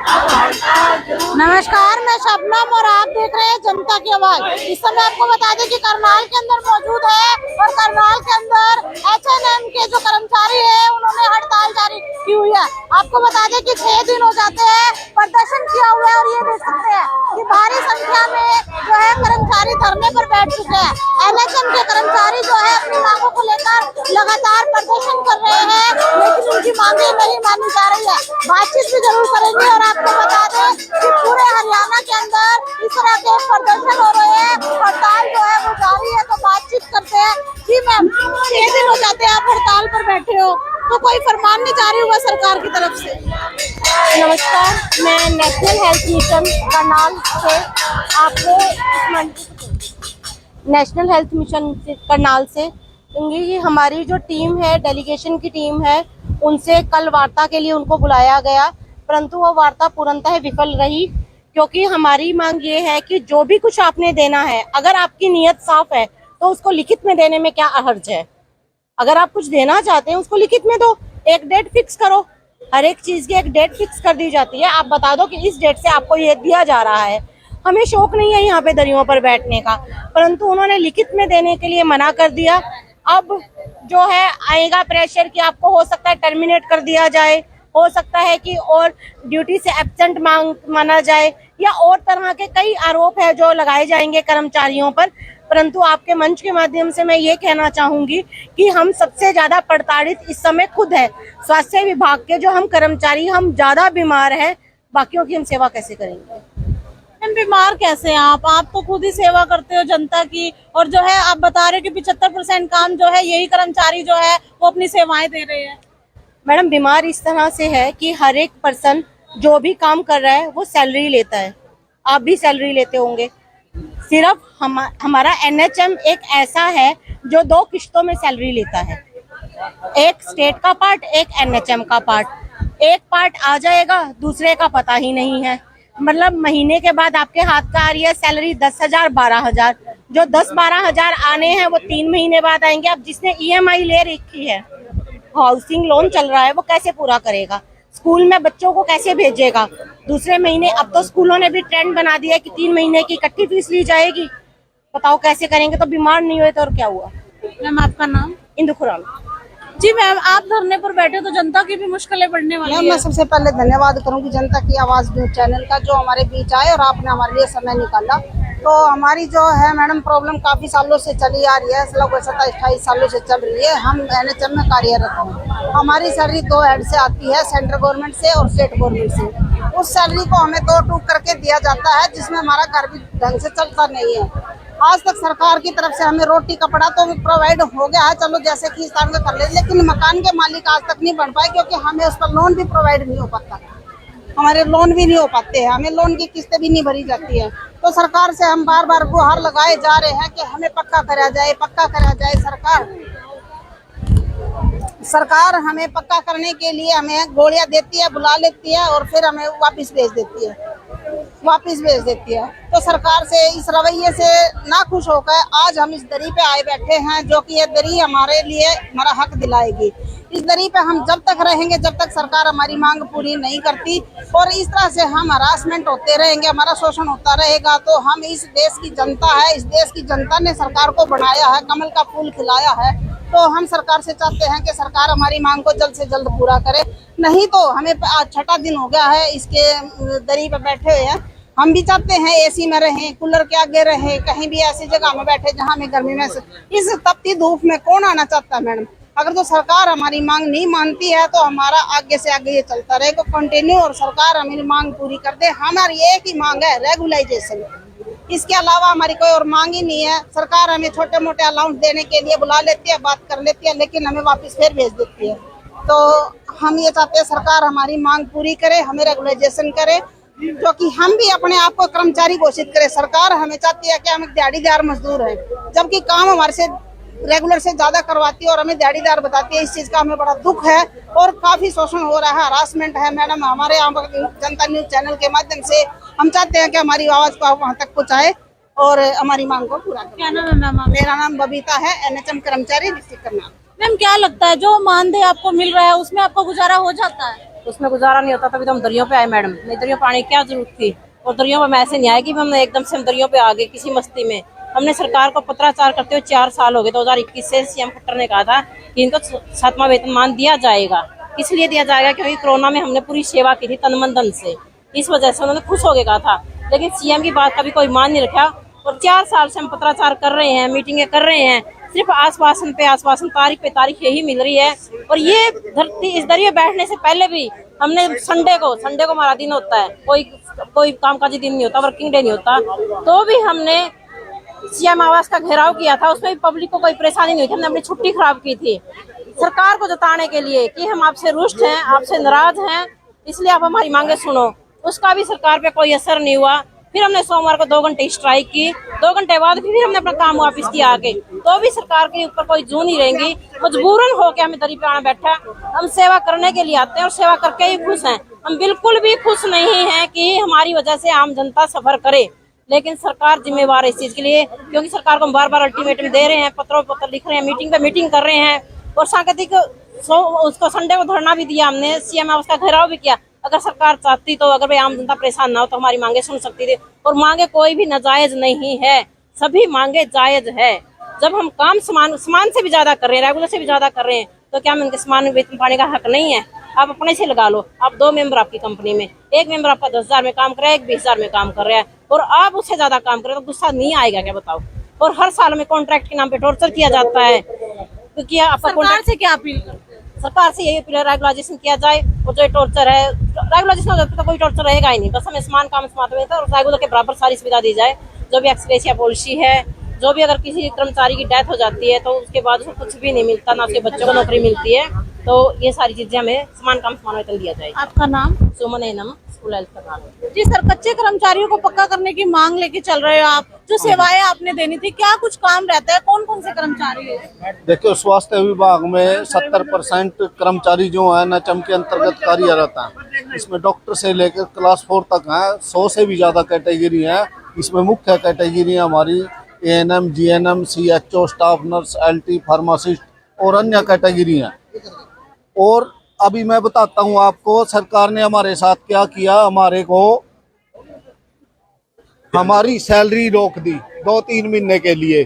नमस्कार, मैं शबनम और आप देख रहे हैं जनता की आवाज। इस समय आपको बता दें कि करनाल के अंदर मौजूद है और करनाल के अंदर H&M के जो कर्मचारी है उन्होंने हड़ताल जारी की हुई है। आपको बता दें कि 6 दिन हो जाते हैं प्रदर्शन किया हुआ है और ये देख सकते हैं कि भारी संख्या में जो है कर्मचारी धरने पर बैठ चुके हैं। NHM के कर्मचारी जो है अपनी मांगों को लेकर लगातार प्रदर्शन कर रहे हैं, लेकिन उनकी मांगे नहीं मानी जा रही है। बातचीत भी जरूर करेंगे और आपको बता दें कि पूरे हरियाणा के अंदर इस तरह के प्रदर्शन हो रहे हैं, हड़ताल जो है वो जारी है। तो बातचीत करते हैं। जी मैम, 6 दिन हो जाते हैं आप हड़ताल पर बैठे हो, तो कोई फरमान नहीं जारी हुआ सरकार की तरफ से? नमस्कार, मैं नेशनल हेल्थ मिशन करनाल से आपको नेशनल हेल्थ मिशन करनाल से क्योंकि हमारी जो टीम है, डेलीगेशन की टीम है, उनसे कल वार्ता के लिए उनको बुलाया गया, परंतु वो वार्ता पूर्णतः विफल रही। क्योंकि हमारी मांग ये है कि जो भी कुछ आपने देना है, अगर आपकी नीयत साफ है तो उसको लिखित में देने में क्या हर्ज है। अगर आप कुछ देना चाहते हैं उसको लिखित में दो, एक डेट फिक्स करो। हर एक चीज की एक डेट फिक्स कर दी जाती है। आप बता दो कि इस डेट से आपको ये दिया जा रहा है। हमें शौक नहीं है यहाँ पे दरियों पर बैठने का, परंतु उन्होंने लिखित में देने के लिए मना कर दिया। अब जो है आएगा प्रेशर कि आपको हो सकता है टर्मिनेट कर दिया जाए, हो सकता है कि और ड्यूटी से एब्सेंट माना जाए, या और तरह के कई आरोप है जो लगाए जाएंगे कर्मचारियों पर। परंतु आपके मंच के माध्यम से मैं ये कहना चाहूंगी कि हम सबसे ज्यादा प्रताड़ित इस समय खुद है। स्वास्थ्य विभाग के जो हम कर्मचारी, हम ज्यादा बीमार हैं, बाकियों की हम सेवा कैसे करेंगे? मैम, बीमार कैसे हैं आप तो खुद ही सेवा करते हो जनता की, और जो है आप बता रहे हो कि 75% काम जो है यही कर्मचारी जो है वो अपनी सेवाएं दे रहे हैं। मैडम, बीमार इस तरह से है कि हर एक पर्सन जो भी काम कर रहा है वो सैलरी लेता है। आप भी सैलरी लेते होंगे। सिर्फ हमारा NHM एक ऐसा है जो 2 किश्तों में सैलरी लेता है, एक स्टेट का पार्ट, एक NHM का पार्ट। एक पार्ट आ जाएगा, दूसरे का पता ही नहीं है। मतलब महीने के बाद आपके हाथ का आ रही है सैलरी 10,000 12,000, जो 10-12 हजार आने हैं वो 3 महीने बाद आएंगे। अब जिसने EMI ले रखी है, हाउसिंग लोन चल रहा है, वो कैसे पूरा करेगा? स्कूल में बच्चों को कैसे भेजेगा दूसरे महीने? अब तो स्कूलों ने भी ट्रेंड बना दिया है कि 3 महीने की इकट्ठी फीस ली जाएगी। बताओ कैसे करेंगे? तो बीमार नहीं हुए तो और क्या हुआ? मैम, आपका नाम? इंदु खुराना। जी मैम, आप धरने पर बैठे तो जनता की भी मुश्किलें बढ़ने वाली है। मैं सबसे पहले धन्यवाद करूंगी जनता की आवाज न्यूज चैनल का, जो हमारे बीच आए और आपने हमारे लिए समय निकाला। तो हमारी जो है मैडम प्रॉब्लम काफी सालों से चली आ रही है, लगभग 27-28 सालों से चल रही है। हम NHM में कार्यरत हैं। हमारी सैलरी 2 हेड से आती है, सेंट्रल गवर्नमेंट से और स्टेट गवर्नमेंट से। उस सैलरी को हमें 2 टूक करके दिया जाता है, जिसमें हमारा घर भी ढंग से चलता नहीं है। आज तक सरकार की तरफ से हमें रोटी कपड़ा तो प्रोवाइड हो गया है, चलो जैसे कि इस तरह कर ले, लेकिन मकान के मालिक आज तक नहीं बन पाए, क्योंकि हमें उस पर लोन भी प्रोवाइड नहीं हो पाता। हमारे लोन भी नहीं हो पाते हैं, हमें लोन की किस्तें भी नहीं भरी जाती है। तो सरकार से हम बार बार गुहार लगाए जा रहे हैं कि हमें पक्का करा जाए, पक्का करा जाए। सरकार हमें पक्का करने के लिए हमें गोलियां देती है, बुला लेती है और फिर हमें वापस भेज देती है। तो सरकार से इस रवैये से ना खुश होकर आज हम इस दरी पे आए बैठे हैं, जो कि ये दरी हमारे लिए हमारा हक दिलाएगी। इस दरी पे हम जब तक रहेंगे, जब तक सरकार हमारी मांग पूरी नहीं करती और इस तरह से हम हरासमेंट होते रहेंगे, हमारा शोषण होता रहेगा, तो हम इस देश की जनता है, इस देश की जनता ने सरकार को बनाया है, कमल का फूल खिलाया है। तो हम सरकार से चाहते हैं कि सरकार हमारी मांग को जल्द से जल्द पूरा करे। नहीं तो हमें आज 6ठा दिन हो गया है इसके दरी पे बैठे हुए हैं। हम भी चाहते हैं AC में रहें, कूलर के आगे रहें, कहीं भी ऐसी जगह में बैठे जहां हमें गर्मी में इस तपती धूप में कौन आना चाहता है मैडम? अगर तो सरकार हमारी मांग नहीं मानती है तो हमारा आगे से आगे ये चलता रहेगा कंटिन्यू, और सरकार हमारी मांग पूरी कर दे। हमारी एक ही मांग है, रेगुलाइजेशन। इसके अलावा हमारी कोई और मांग ही नहीं है। सरकार हमें छोटे मोटे अलाउंस देने के लिए बुला लेती है, बात कर लेती है, लेकिन हमें वापस फिर भेज देती है। तो हम ये चाहते हैं सरकार हमारी मांग पूरी करे, हमें रेगुलाइजेशन करे, क्योंकि हम भी अपने आप को कर्मचारी घोषित करें। सरकार हमें चाहती है कि हम दिहाड़ीदार मजदूर हैं, जबकि काम हमारे से रेगुलर से ज्यादा करवाती है और हमें दिहाड़ीदार बताती है। इस चीज का हमें बड़ा दुख है और काफी शोषण हो रहा है, हरासमेंट है मैडम। हमारे यहाँ जनता न्यूज चैनल के माध्यम से हम चाहते हैं कि हमारी आवाज को वहाँ तक पहुँचाए और हमारी मांग को पूरा करें। क्या नाम है मैम? मेरा नाम बबीता है, NHM कर्मचारी डिस्ट्रिक्ट करनाल। मैम, क्या लगता है जो मानदेय आपको मिल रहा है उसमें आपका गुजारा हो जाता है? उसमें गुजारा नहीं होता, तभी तो हम दरियों पे आए मैडम, नहीं दरियों पे आने की क्या जरूरत थी। और दरियों पे मैं ऐसे नहीं आए कि हमने एकदम से हम दरियों पे आ गए किसी मस्ती में। हमने सरकार को पत्राचार करते हुए 4 साल हो गए। 2021 से सीएम खट्टर ने कहा था कि इनको 7वां वेतनमान दिया जाएगा। किस लिए दिया जाएगा? क्योंकि कोरोना में हमने पूरी सेवा की थी तन मन धन से, इस वजह से उन्होंने खुश हो गए कहा था। लेकिन सीएम की बात का भी कोई मान नहीं रखा और 4 साल से हम पत्राचार कर रहे हैं, मीटिंगें कर रहे हैं, सिर्फ आश्वासन पे आश्वासन, तारीख पे तारीख यही मिल रही है। और ये धरती इस दरिया बैठने से पहले भी हमने संडे को हमारा दिन होता है, कोई कामकाजी दिन नहीं होता, वर्किंग डे नहीं होता, तो भी हमने सीएम आवास का घेराव किया था। उसमें भी पब्लिक को कोई परेशानी नहीं हुई थी। हमने अपनी छुट्टी खराब की थी सरकार को जताने के लिए कि हम आपसे रुष्ट हैं, आपसे नाराज हैं, इसलिए आप हमारी मांगे सुनो। उसका भी सरकार पे कोई असर नहीं हुआ। फिर हमने सोमवार को 2 घंटे स्ट्राइक की, 2 घंटे बाद फिर हमने अपना काम वापस किया आके, तो भी सरकार के ऊपर कोई जू नहीं रहेंगी। मजबूरन होके हमें दरी पे आना बैठा। हम सेवा करने के लिए आते हैं और सेवा करके ही खुश हैं। हम बिल्कुल भी खुश नहीं हैं कि हमारी वजह से आम जनता सफर करे, लेकिन सरकार जिम्मेवार है इस चीज के लिए, क्योंकि सरकार को हम बार-बार अल्टीमेटम दे रहे हैं, पत्रों पत्र लिख रहे हैं, मीटिंग पे मीटिंग कर रहे हैं। और सांकेतिक उसको संडे को धरना भी दिया हमने, सीएम उसका घेराव भी किया। अगर सरकार चाहती तो, अगर भाई आम जनता परेशान ना हो तो हमारी मांगे सुन सकती थी। और मांगे कोई भी नाजायज नहीं है, सभी मांगे जायज है। जब हम काम समान से भी ज्यादा कर रहे हैं, रेगुलर से भी ज्यादा कर रहे हैं, तो क्या हम उनके समान वेतन पाने का हक नहीं है? आप अपने से लगा लो। आप 2 मेंबर आपकी कंपनी में, एक मेंबर आपका 10,000 में काम कर रहा है, एक 20,000 में काम कर रहा है, और आप उससे ज्यादा काम कर रहे हो, तो गुस्सा नहीं आएगा क्या बताओ? और हर साल में कॉन्ट्रैक्ट के नाम पे टॉर्चर किया जाता है, क्योंकि आपका सरकार से क्या अपील करते हैं? सरकार से यही अपील है, रेगुलाइजेशन किया जाए। और जो टॉर्चर है, रेगुलाइजेशन हो जाए तो कोई टॉर्चर रहेगा ही नहीं। बस हमें समान काम समाप्त में और रेगुलर के बराबर सारी सुविधा दी जाए। जो भी एक्सग्रेशिया पॉलिसी है, जो भी अगर किसी कर्मचारी की डेथ हो जाती है तो उसके बाद उसको कुछ भी नहीं मिलता, ना उसके बच्चों को नौकरी मिलती है, तो ये सारी चीजें हमें समान काम समान वेतन दिया जाए। आपका नाम? सुमन एनम, स्कूल हेल्थ प्रधान। जी सर, कच्चे कर्मचारियों को पक्का करने की मांग लेके चल रहे हो आप, जो सेवाएं आपने देनी थी, क्या कुछ काम रहता है? कौन कौन से कर्मचारी है? देखिए, स्वास्थ्य विभाग में 70% कर्मचारी जो है NHM के अंतर्गत कार्यरत हैं। इसमें डॉक्टर से लेकर क्लास 4 तक हैं, 100 से भी ज्यादा कैटेगरी हैं। इसमें मुख्य कैटेगरी हमारी ANM, GNM, CHO, staff nurse, LT, pharmacist और अन्य कैटेगरी हैं। और अभी मैं बताता हूँ आपको सरकार ने हमारे साथ क्या किया। हमारे को हमारी सैलरी रोक दी 2-3 महीने के लिए।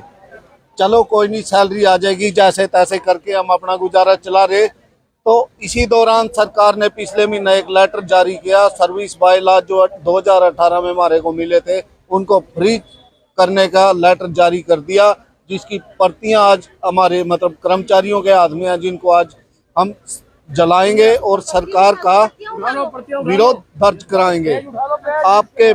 चलो कोई नहीं, सैलरी आ जाएगी, जैसे तैसे करके हम अपना गुजारा चला रहे। तो इसी दौरान सरकार ने पिछले महीने एक लेटर जारी किया, सर्विस बाय लॉ जो 2018 में हमारे को मिले थे उनको फ्रीज करने का लेटर जारी कर दिया, जिसकी प्रतियां आज हमारे कर्मचारियों के हाथ में है, जिनको आज हम जलाएंगे और सरकार का विरोध दर्ज कराएंगे। आपके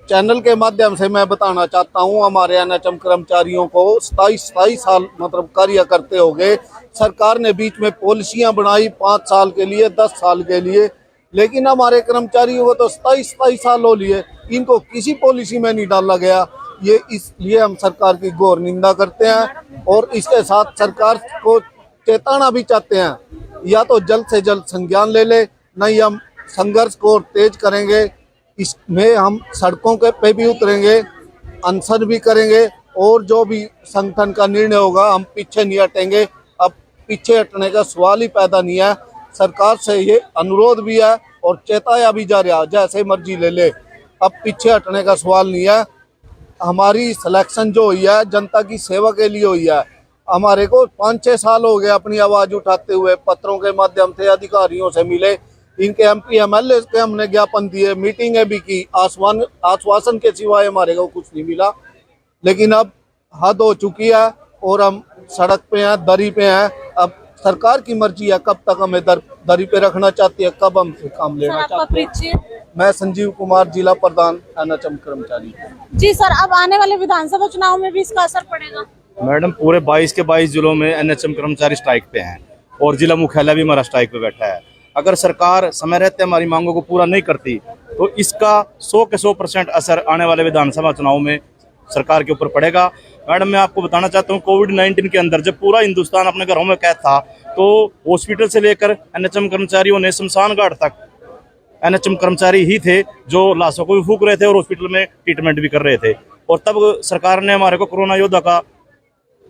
चैनल के माध्यम से मैं बताना चाहता हूं, हमारे NHM कर्मचारियों को 27 साल कार्य करते हो गए। सरकार ने बीच में पॉलिसियां बनाई 5 साल के लिए, 10 साल के लिए, लेकिन हमारे कर्मचारियों को तो 27 साल हो लिए, इनको किसी पॉलिसी में नहीं डाला गया। ये इसलिए हम सरकार की घोर निंदा करते हैं और इसके साथ सरकार को चेताना भी चाहते हैं, या तो जल्द से जल्द संज्ञान ले ले, नहीं हम संघर्ष को तेज करेंगे। इसमें हम सड़कों के पे भी उतरेंगे, अनशन भी करेंगे और जो भी संगठन का निर्णय होगा हम पीछे नहीं हटेंगे। अब पीछे हटने का सवाल ही पैदा नहीं है। सरकार से ये अनुरोध भी है और चेताया भी जा रहा, जैसे मर्जी ले ले, अब पीछे हटने का सवाल नहीं है। हमारी सिलेक्शन जो हुई है जनता की सेवा के लिए हुई है। हमारे को 5-6 साल हो गए अपनी आवाज उठाते हुए, पत्रों के माध्यम से अधिकारियों से मिले, इनके MP MLA के हमने ज्ञापन दिए, मीटिंगें भी की, आश्वासन के सिवाय हमारे को कुछ नहीं मिला। लेकिन अब हद हो चुकी है और हम सड़क पे हैं, दरी पे हैं। अब सरकार की मर्जी है, कब तक हमें दरी पे रखना चाहती है, कब हमसे काम लेना चाहती है। मैं संजीव कुमार, जिला प्रधान NHM कर्मचारी। जी सर, अब आने वाले विधानसभा चुनाव में भी इसका असर पड़ेगा? मैडम, पूरे 22 के 22 जिलों में NHM कर्मचारी स्ट्राइक पे हैं और जिला मुख्यालय भी हमारा स्ट्राइक पे बैठा है। अगर सरकार समय रहते हमारी मांगों को पूरा नहीं करती तो इसका 100 के 100% असर आने वाले विधानसभा चुनाव में सरकार के ऊपर पड़ेगा। मैडम, मैं आपको बताना चाहता हूँ, कोविड-19 के अंदर जब पूरा हिंदुस्तान अपने घरों में कैद था तो हॉस्पिटल से लेकर NHM कर्मचारियों ने शमशान घाट तक NHM कर्मचारी ही थे जो लाशों को भी फूंक रहे थे और हॉस्पिटल में ट्रीटमेंट भी कर रहे थे। और तब सरकार ने हमारे को कोरोना योद्धा का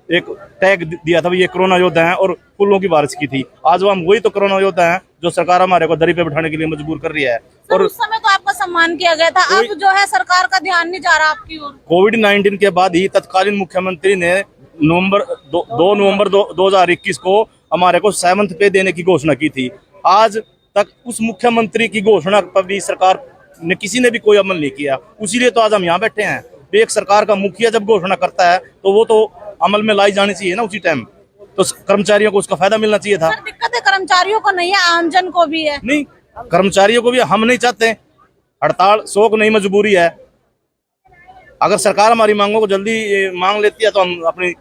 एक टैग दिया था, ये कोरोना योद्धा हैं और फूलों की बारिश की थी। आज हम वही तो कोरोना योद्धा हैं जो सरकार हमारे को दरी पे बिठाने के लिए मजबूर कर रही है। और उस समय तो आपका सम्मान किया गया था, अब जो है सरकार का ध्यान नहीं जा रहा आपकी ओर। कोविड-19 के बाद ही तत्कालीन मुख्यमंत्री ने 2 नवंबर 2021 को हमारे को 7th पे देने की घोषणा की थी। आज तक उस मुख्यमंत्री की घोषणा पर भी सरकार ने किसी ने भी कोई अमल नहीं किया। उसीलिए तो आज हम यहाँ बैठे हैं। एक सरकार का मुखिया जब घोषणा करता है तो वो तो अमल में लाई जानी चाहिए ना उसी टाइम, तो कर्मचारियों को उसका फायदा मिलना चाहिए था। सर दिक्कत है कर्मचारियों को नहीं है, आमजन को भी है। नहीं, कर्मचारियों को भी हम नहीं चाहते हड़ताल, शोक नहीं, मजबूरी है। अगर सरकार हमारी मांगों को जल्दी मांग लेती है तो हम अपनी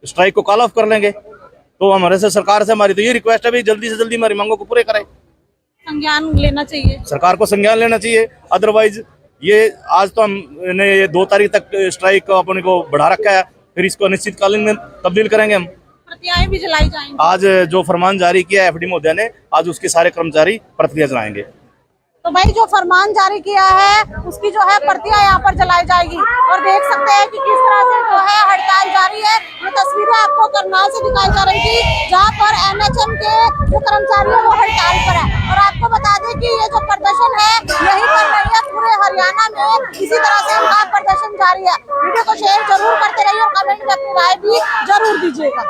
स्ट्राइक को कॉल ऑफ कर लेंगे। तो हमारे से सरकार से हमारी तो ये रिक्वेस्ट है, भाई जल्दी से जल्दी हमारी मांगों को पूरे करें। संज्ञान लेना चाहिए, सरकार को संज्ञान लेना चाहिए। अदरवाइज ये आज तो हमने ये 2 तारीख तक स्ट्राइक अपने को बढ़ा रखा है, फिर इसको अनिश्चितकालीन में तब्दील करेंगे हम। प्रतियाएं भी जलाई जाएंगी। आज जो फरमान जारी किया है एफडी महोदय ने, आज उसके सारे कर्मचारी प्रतिक्रिया जलाएंगे। तो भाई जो फरमान जारी किया है उसकी जो है प्रतियां यहाँ पर जलाई जाएगी और देख सकते हैं कि किस तरह से जो है हड़ताल जारी है। ये तस्वीरें आपको करनाल से दिखाई जा रही थी जहाँ पर एनएचएम के जो कर्मचारी है वो हड़ताल पर है। और आपको बता दें कि ये जो प्रदर्शन है यही पर नहीं है, पूरे हरियाणा में इसी तरह से इनका प्रदर्शन जारी है। वीडियो को शेयर जरूर करते रहिए और कमेंट में अपनी राय भी जरूर दीजिएगा।